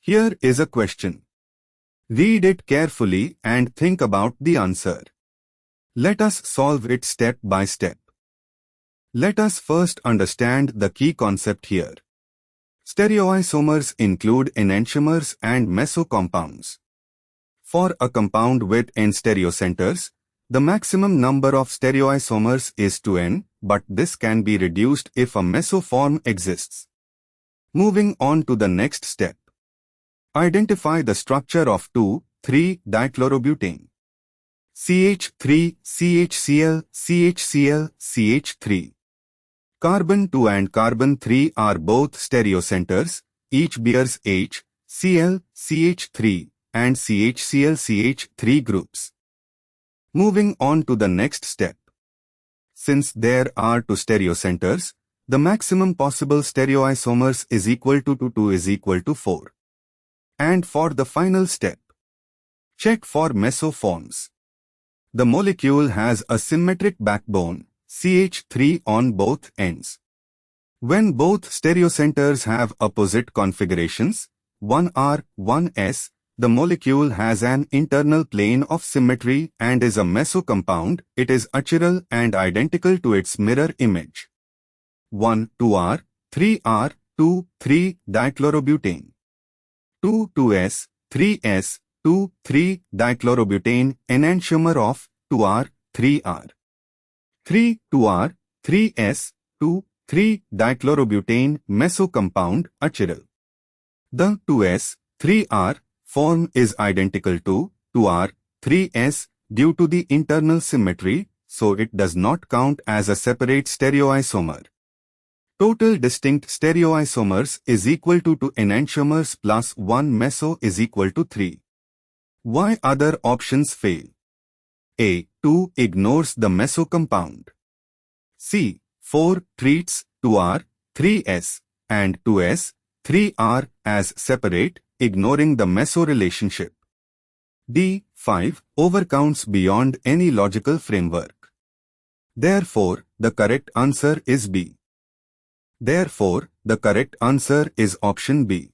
Here is a question. Read it carefully and think about the answer. Let us solve it step by step. Let us first understand the key concept here. Stereoisomers include enantiomers and meso compounds. For a compound with n stereocenters, the maximum number of stereoisomers is 2n, but this can be reduced if a meso form exists. Moving on to the next step. Identify the structure of 2,3-dichlorobutane. CH3, CHCl, CHCl, CH3. Carbon 2 and carbon 3 are both stereocenters, each bears H, Cl, CH3 and CHCl CH3 groups. Moving on to the next step. Since there are 2 stereocenters, the maximum possible stereoisomers is equal to 2 is equal to 4. And for the final step, check for mesoforms. The molecule has a symmetric backbone, CH3 on both ends. When both stereocenters have opposite configurations, 1R, 1S, the molecule has an internal plane of symmetry and is a meso compound. It is achiral and identical to its mirror image. 1, 2R, 3R, 2, 3-dichlorobutane. 2, 2S, 3S, 2, 3-dichlorobutane, enantiomer of 2R, 3R. 3, 2R, 3S, 2, 3-dichlorobutane, meso compound, achiral. The 2S, 3R form is identical to 2R, 3S due to the internal symmetry, so it does not count as a separate stereoisomer. Total distinct stereoisomers is equal to 2 enantiomers plus 1 meso is equal to 3. Why other options fail? A. 2 ignores the meso compound. C. 4 treats 2R, 3S and 2S, 3R as separate, ignoring the meso relationship. D. 5 overcounts beyond any logical framework. Therefore, the correct answer is B. Therefore, the correct answer is option B.